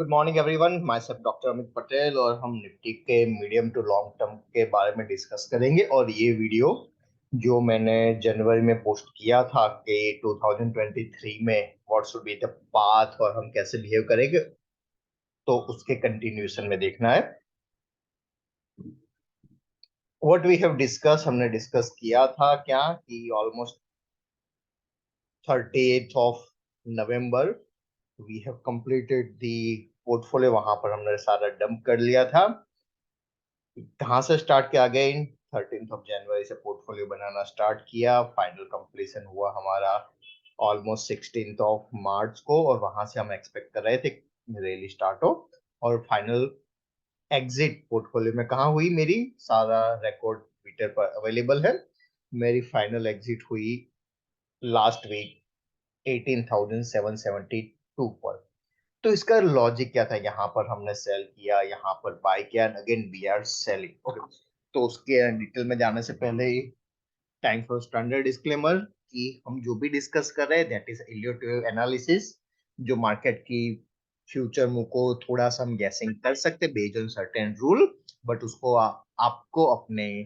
Good morning everyone, my self doctor Amit Patel और हम Nifty के मीडियम टू लॉन्ग टर्म के बारे में डिस्कस करेंगे। और ये वीडियो जो मैंने जनवरी में पोस्ट किया था कि 2023 में what should be the path और हम कैसे बिहेव करेंगे, तो उसके कंटिन्यूएशन में देखना है। व्हाट वी हैव डिस्कस, हमने डिस्कस किया था क्या कि almost 30th of November we have completed the portfolio. वहां पर हमने सारा डंप कर लिया था। कहाँ से स्टार्ट किया? अगेन 13th ऑफ जनवरी से पोर्टफोलियो बनाना स्टार्ट किया। फाइनल कंप्लीशन हुआ हमारा ऑलमोस्ट 16th ऑफ मार्च को, और वहां से हम एक्सपेक्ट कर रहे थे रैली स्टार्ट हो। और फाइनल एग्जिट पोर्टफोलियो में कहाँ हुई मेरी? सारा रिकॉर्ड ट्विटर पर अवेलेबल है। मेरी फाइनल एग्जिट हुई लास्ट वीक 18,772 पर। तो इसका लॉजिक क्या था? यहाँ पर हमने सेल किया, यहाँ पर बाय किया, and again we are selling. Okay, तो उसके डिटेल में जाने से पहले टाइम फॉर स्टैंडर्ड डिस्क्लेमर कि हम जो भी डिस्कस कर रहे हैं दैट इज इल्यूस्ट्रेटिव एनालिसिस। जो मार्केट की फ्यूचर मूव को थोड़ा सा हम गैसिंग कर सकते हैं based on certain rule, but उसको आपको अपने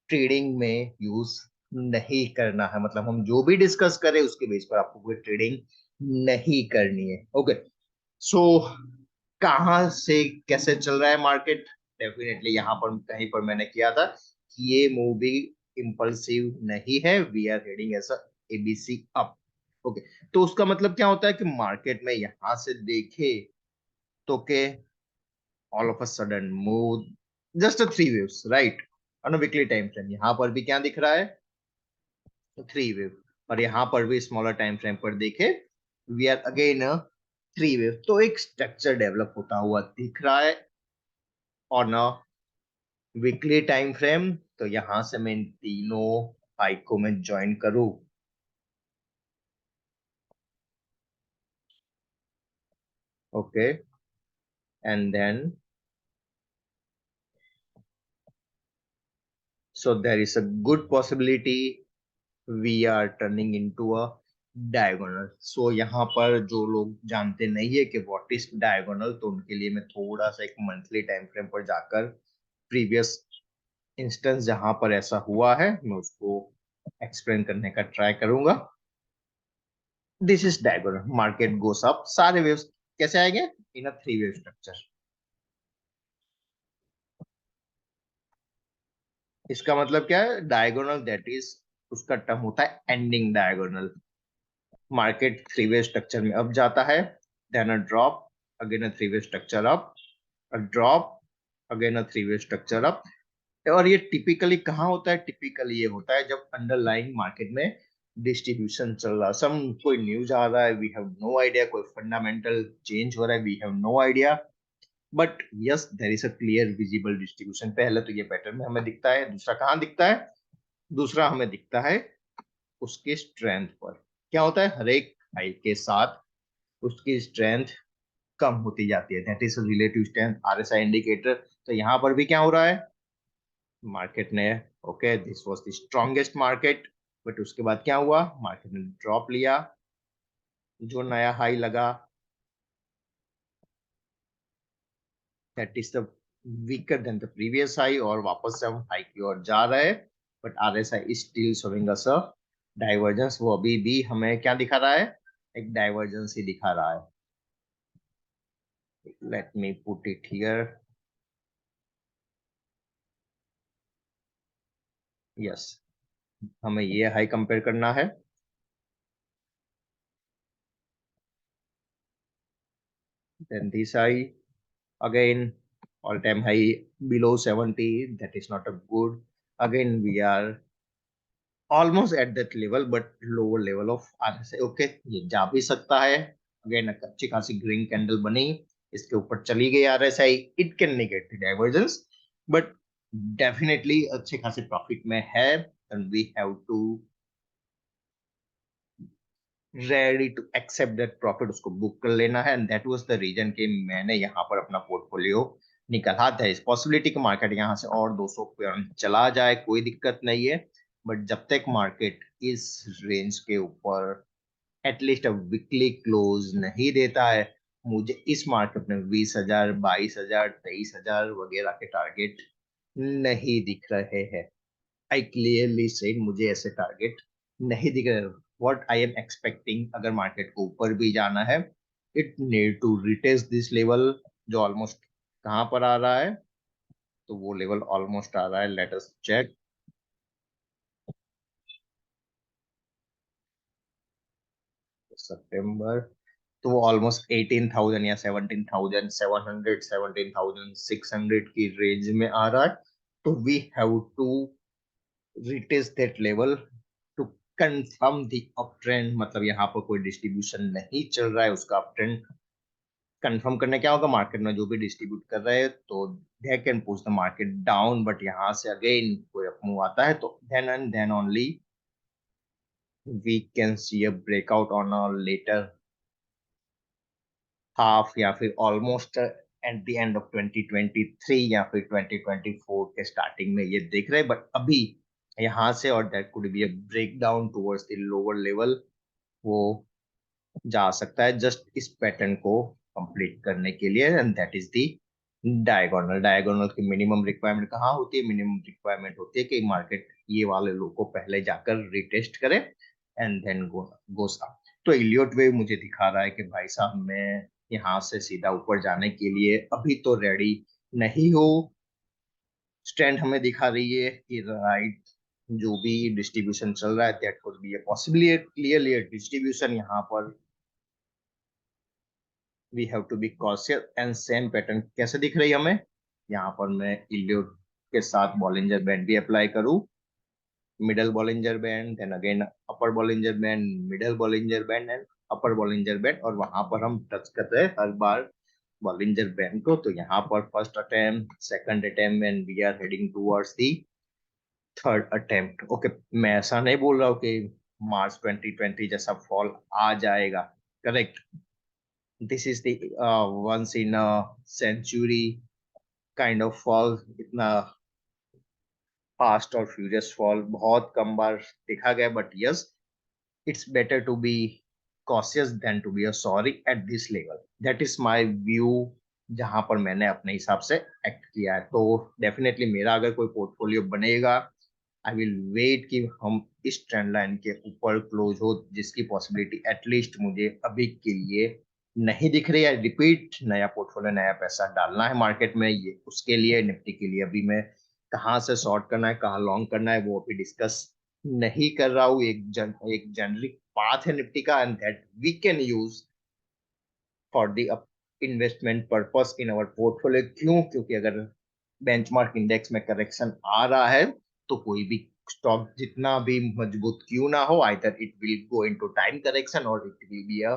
ट्रेडिंग में यूज नहीं करना है। मतलब हम जो भी डिस्कस करें उसके बेस पर आपको कोई ट्रेडिंग नहीं करनी है। ओके, सो कहाँ से कैसे चल रहा है मार्केट? डेफिनेटली यहाँ पर कहीं पर मैंने किया था कि ये मूव भी इम्पल्सिव नहीं है। We are heading as ABC up. Okay, तो उसका मतलब क्या होता है कि मार्केट में यहां से देखे तो के all of a sudden move just 3 waves, right? On a weekly time frame यहाँ पर भी क्या दिख रहा है? 3 वेव। और यहाँ पर भी स्मॉलर टाइम फ्रेम पर देखे वी आर अगेन 3 वेव। तो एक स्ट्रक्चर डेवलप होता हुआ दिख रहा है on a weekly time frame. तो यहां से मैं इन तीनों हाइक को मैं ज्वाइन करूं। Okay, and then so there is a good possibility we are turning into a diagonal. So यहाँ पर जो लोग जानते नहीं है कि व्हाट इज डायगोनल, तो उनके लिए मैं थोड़ा सा एक मंथली टाइम फ्रेम पर जाकर प्रीवियस इंस्टेंस जहां पर ऐसा हुआ है मैं उसको एक्सप्लेन करने का ट्राई करूंगा। This is diagonal, market goes up, सारे वेव्स कैसे आएंगे? In a 3 wave structure. इसका मतलब क्या है? डायगोनल दैट इज, उसका टर्म होता है ending diagonal. Market 3 way structure में अप जाता है, then a drop, again a 3 way structure up, a drop, again a 3 way structure up. और ये टिपिकली कहाँ होता है? टिपिकली ये होता है जब अंडरलाइंग मार्केट में डिस्ट्रीब्यूशन चल रहा है, सम कोई न्यूज आ रहा है, वी हैव नो आइडिया, कोई फंडामेंटल चेंज हो रहा है, we have no idea, but yes there is a clear visible distribution. पहले तो ये पैटर्न में हमें दिखता है। दूसरा कहाँ दिखता है? दूसरा हमें दिखता है उसके स्ट्रेंथ पर। क्या होता है? हर एक हाई के साथ उसकी स्ट्रेंथ कम होती जाती है, that is relative strength, RSI indicator. तो यहाँ पर भी क्या हो रहा है? मार्केट ने, okay, this was the strongest market, but उसके बाद क्या हुआ? मार्केट ने ड्रॉप लिया, जो नया हाई लगा that is the weaker then the previous high, और वापस से हम हाई की ओर जा रहे हैं। But RSI is still showing us a divergence. वो अभी भी हमें क्या दिखा रहा है? एक डाइवर्जेंस ही दिखा रहा है। Let me put it here. Yes, हमें ये हाई कंपेयर करना है। Then this high again, all time high below 70, that is not a good. Again we are almost at that level but lower level of RSI. Okay, ये जा भी सकता है। Again अच्छी खासी ग्रीन कैंडल बनी, इसके ऊपर चली गई RSI, it can negate the divergence, but definitely अच्छे खासे प्रॉफिट में है, and we have to ready to accept that profit, उसको बुक कर लेना है। And that was the reason कि मैंने यहाँ पर अपना पोर्टफोलियो निकाला था। इस पॉसिबिलिटी कि मार्केट यहाँ से और 200 पॉइंट चला जाए, कोई दिक्कत नहीं है, बट जब तक मार्केट इस रेंज के ऊपर एटलीस्ट वीकली क्लोज नहीं देता है, मुझे इस मार्केट में 20,000, 22,000, 23,000 वगैरह के टारगेट नहीं दिख रहे हैं। आई क्लियरली सेड मुझे ऐसे टारगेट नहीं दिख रहे। व्हाट आई एम एक्सपेक्टिंग, अगर मार्केट को ऊपर भी जाना है, it need to retest this level, जो ऑलमोस्ट कहाँ पर आ रहा है, तो वो लेवल ऑलमोस्ट आ रहा है, लेट अस चेक। सितंबर, तो वो ऑलमोस्ट 18,000 या 17,700, 17,600 की रेंज में आ रहा है। तो we have to retest that level to confirm the up trend, मतलब यहाँ पर कोई डिस्ट्रीब्यूशन नहीं चल रहा है, उसका अप ट्रेंड कंफर्म करने क्या होगा, मार्केट में जो भी डिस्ट्रीब्यूट कर रहे हैं तो they can push the market down, but यहाँ से अगेन कोई अप मूव आता है तो then and then only we can see a breakout on a later half, या फिर almost at the end of 2023 या फिर 2024 के स्टार्टिंग में ये देख रहे हैं, बट अभी यहाँ से, और that could be a break down towards the lower level, वो जा सकता है जस्ट इस पैटर्न को कंप्लीट करने के लिए, and that is the diagonal. Diagonal की मिनिमम रिक्वायरमेंट कहाँ होती है, मिनिमम रिक्वायरमेंट होती है कि मार्केट ये वाले लो को पहले जाकर रिटेस्ट करे एंड देन गोस अप। तो इलियट वेव मुझे दिखा रहा है कि भाई साहब मैं यहाँ से सीधा ऊपर जाने के लिए अभी तो रेडी नहीं हो। स्ट्रेंथ हमें दिखा रही है कि राइट, जो भी डिस्ट्रीब्यूशन चल रहा है that could be possibly clearly distribution, यहाँ पर we have to be cautious. And same pattern कैसे दिख रही है हमें, यहाँ पर मैं इलियट के साथ बॉलिंजर बैंड भी अप्लाई करूँ, middle Bollinger band, then again upper Bollinger band, middle Bollinger band and upper Bollinger band, और वहां पर हम टच करते हैं हर बार बॉलिंजर बैंड को। तो यहाँ पर first attempt, second attempt, and we are heading towards the third attempt. Okay, मैं ऐसा नहीं बोल रहा हूँ कि मार्च 2020 जैसा फॉल आ जाएगा, correct, this is the once in a century kind of fall, इतना फास्ट और फ्यूरियस फॉल बहुत कम बार देखा गया, but yes, it's better to be cautious than to be a sorry at this level. That is my view, जहां पर मैंने अपने हिसाब से एक्ट किया है। तो डेफिनेटली मेरा अगर कोई पोर्टफोलियो बनेगा, आई विल वेट कि हम इस ट्रेंड लाइन के ऊपर क्लोज हो, जिसकी पॉसिबिलिटी एटलीस्ट मुझे अभी के लिए नहीं दिख रही है। रिपीट, नया पोर्टफोलियो, नया पैसा डालना है मार्केट में, ये उसके लिए निफ्टी के लिए अभी मैं कहाँ से शॉर्ट करना है, कहाँ लॉन्ग करना है, वो अभी डिस्कस नहीं कर रहा हूँ। एक जेनरिक पाथ है निफ्टी का, and that we can use for the investment purpose in our portfolio. क्यों? क्योंकि अगर बेंचमार्क इंडेक्स में करेक्शन आ रहा है तो कोई भी स्टॉक जितना भी मजबूत क्यों ना हो, either it will go into time correction और it will be a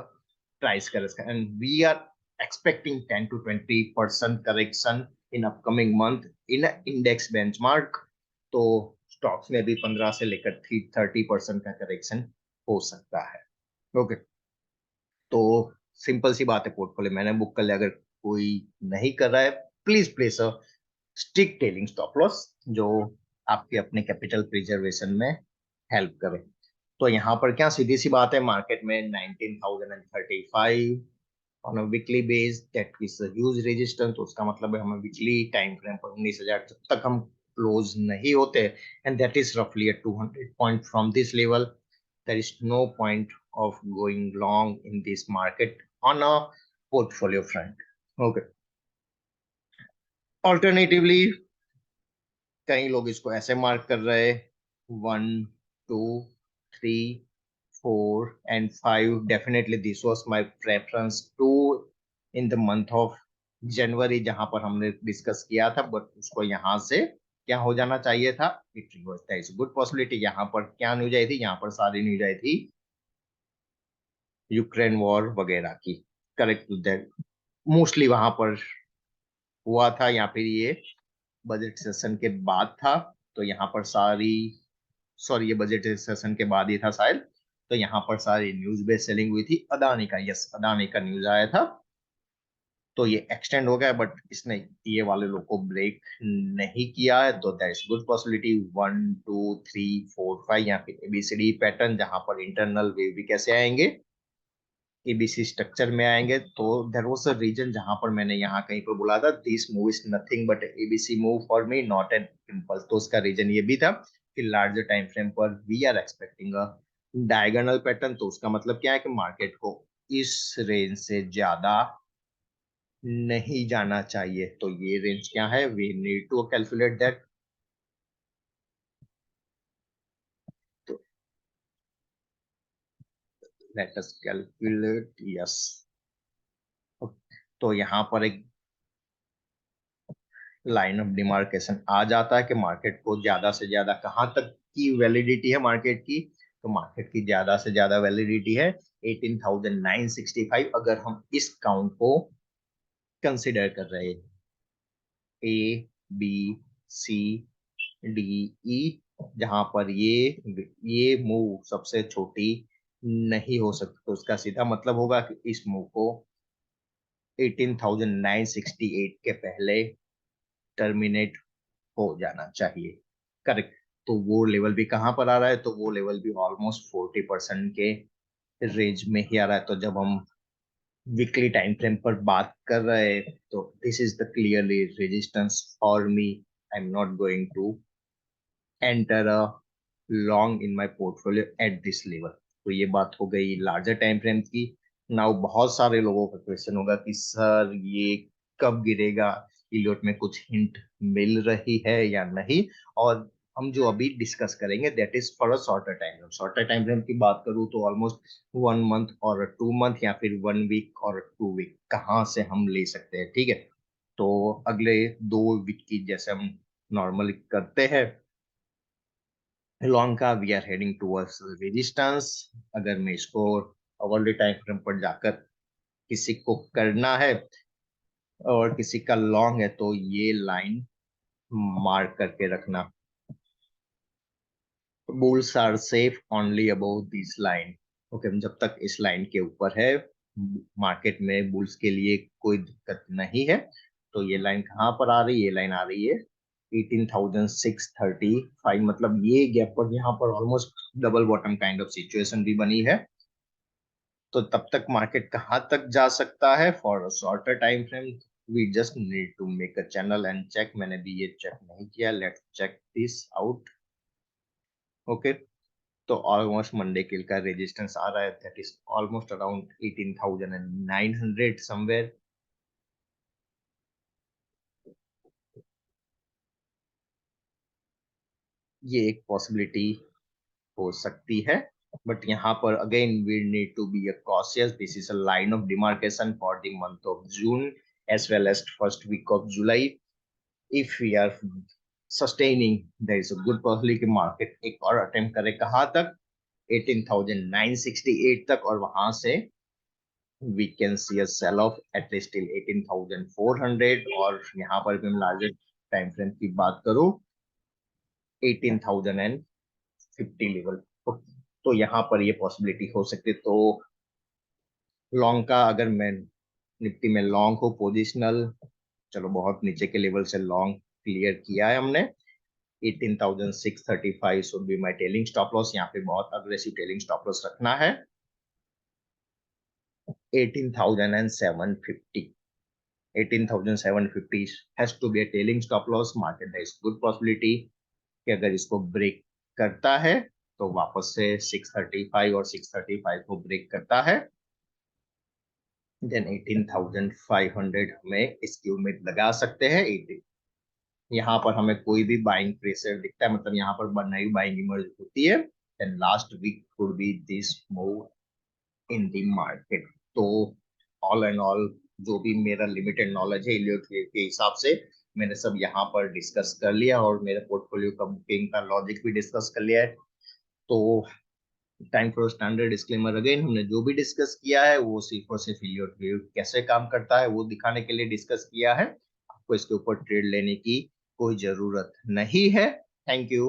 price correction, and we are expecting 10 to 20% correction in upcoming month in index benchmark। तो स्टॉक्स में भी 15 से लेकर 30% का करेक्शन हो सकता है। ओके, तो सिंपल सी बात है, पोर्टफोलियो मैंने बुक कर लिया, अगर कोई नहीं कर रहा है please place a stick telling stop loss, जो आपके अपने कैपिटल प्रिजर्वेशन में हेल्प करे। तो यहाँ पर क्या सीधी सी बात है, मार्केट में 19,035 on a weekly base, that is a huge resistance. तो उसका मतलब है हमें वीकली टाइम फ्रेम पर 19,000 जब तक हम क्लोज नहीं होते, एंड दैट इज रफली अ 200 point from this level, there is no point of going long in this market on a portfolio front। Okay, alternatively कई लोग इसको ऐसे मार्क कर रहे हैं, 1, 2, 3, 4 and 5, definitely this was my preference to in the month of January, जहां पर हमने डिस्कस किया था, बट उसको यहाँ से क्या हो जाना चाहिए था, इट रिवर्स, गुड पॉसिबिलिटी। यहाँ पर क्या न्यूज आई थी, यहाँ पर सारी न्यूज आई थी यूक्रेन वॉर वगैरह की, करेक्ट, मोस्टली वहां पर हुआ था, या फिर ये बजट सेशन के बाद था। तो यहाँ पर सारी, सॉरी, ये बजट सेशन के बाद ही था शायद। तो यहाँ पर सारी न्यूज बेस्ड सेलिंग हुई थी अदानी का, यस, अदानी का न्यूज आया था, तो ये एक्सटेंड हो गया, बट इसने ये वाले लोग को ब्रेक नहीं किया है, तो दैट इज गुड पॉसिबिलिटी 1, 2, 3, 4, 5, यहाँ पे एबीसीडी पैटर्न, जहां पर इंटरनल वेव भी कैसे आएंगे, एबीसी स्ट्रक्चर में आएंगे तो देयर वाज अ रीजन जहां पर मैंने यहाँ कहीं पर बोला था this move is nothing but ABC move for me not an impulse. तो उसका रीजन ये भी था कि लार्जर टाइम फ्रेम पर we are expecting a diagonal pattern. तो उसका मतलब क्या है कि मार्केट को इस रेंज से ज्यादा नहीं जाना चाहिए। तो ये रेंज क्या है, we need to calculate that. तो लेट अस कैलकुलेट, यस। तो यहाँ पर एक लाइन ऑफ डिमार्केशन आ जाता है कि मार्केट को ज्यादा से ज्यादा कहाँ तक की वैलिडिटी है मार्केट की। तो मार्केट की ज्यादा से ज्यादा वैलिडिटी है 18,965 अगर हम इस काउंट को कंसिडर कर रहे हैं। A B C D E, जहां पर ये मूव सबसे छोटी नहीं हो सकती। तो उसका सीधा मतलब होगा कि इस मूव को 18,968 के पहले टर्मिनेट हो जाना चाहिए। करेक्ट। तो वो लेवल भी कहाँ पर आ रहा है, तो वो लेवल भी ऑलमोस्ट 40% के रेंज में ही आ रहा है। तो जब हम वीकली टाइम फ्रेम पर बात कर रहे हैं तो this is the clearly resistance for me. I am not going to enter a long in my portfolio at this level. तो ये बात हो गई लार्जर टाइम फ्रेम की। नाउ बहुत सारे लोगों का क्वेश्चन होगा कि सर ये कब गिरेगा, इलियट में कुछ हिंट मिल रही है या नहीं। और हम जो अभी डिस्कस करेंगे that is for a shorter time frame. Shorter time frame की बात करूँ तो ऑलमोस्ट 1 मंथ और 2 मंथ या फिर 1 वीक और 2 वीक कहाँ से हम ले सकते हैं, ठीक है। तो अगले 2 वीक की जैसे हम नॉर्मली करते हैं लॉन्ग का, we are heading towards resistance. अगर मैं इसको अवर्ली टाइम फ्रेम पर जाकर किसी को करना है और किसी का लॉन्ग है तो ये लाइन मार्क करके रखना। Bulls are safe only above this line. Okay, जब तक इस लाइन के ऊपर है मार्केट में बुल्स के लिए कोई दिक्कत नहीं है। तो ये लाइन कहाँ पर आ रही है, ये लाइन आ रही है 18,635। मतलब ये गैप पर यहाँ पर almost double bottom kind of situation भी बनी है। तो तब तक मार्केट कहाँ तक जा सकता है for shorter time frame, we just need to make a channel and check. मैंने भी ये चेक नहीं किया, let's check this out. Okay, तो ऑलमोस्ट मंडे किल का रेजिस्टेंस आ रहा है that is almost around 18,900 somewhere. ये एक पॉसिबिलिटी हो सकती है, बट यहाँ पर again we need to be cautious. This is a line of demarcation for the month of June as well as first week of July. If we are sustaining there is a good possibility कि market एक और attempt करे कहाँ तक, 18,968 तक, और वहां से we can see a sell off at least till 18,400। और यहाँ पर भी हम लार्जर टाइम फ्रेम की बात करूं 18,050 लेवल। तो यहाँ पर ये पॉसिबिलिटी हो सकती है। तो लॉन्ग का अगर मैं निफ्टी में लॉन्ग हो पोजिशनल, चलो बहुत नीचे के लेवल से लॉन्ग क्लियर किया है हमने। 18,635 should be my telling stop loss. यहाँ पे बहुत अग्रेसिव टेलिंग स्टॉप लॉस रखना है। 18,750, 18,750 has to be a trailing stop loss। Market there is good possibility कि अगर इसको ब्रेक करता है तो वापस से 635 और 635 को ब्रेक करता है देन 18,500 हमें इसकी उम्मीद लगा सकते हैं। 18 यहाँ पर हमें कोई भी बाइंग प्रेशर दिखता है, मतलब यहाँ पर नई बाइंग इमर्ज होती है then last week could be this move in the market. तो ऑल एंड ऑल जो भी मेरा लिमिटेड नॉलेज है इलियट के हिसाब से मैंने सब यहाँ पर डिस्कस कर लिया और मेरे पोर्टफोलियो का बुकिंग का लॉजिक भी डिस्कस कर लिया है। तो time for standard disclaimer again, हमने जो भी डिस्कस किया है वो सिर्फ और सिर्फ इलियट व्यू कैसे काम करता है वो दिखाने के लिए डिस्कस किया है। आपको इसके ऊपर ट्रेड लेने की कोई जरूरत नहीं है। Thank you.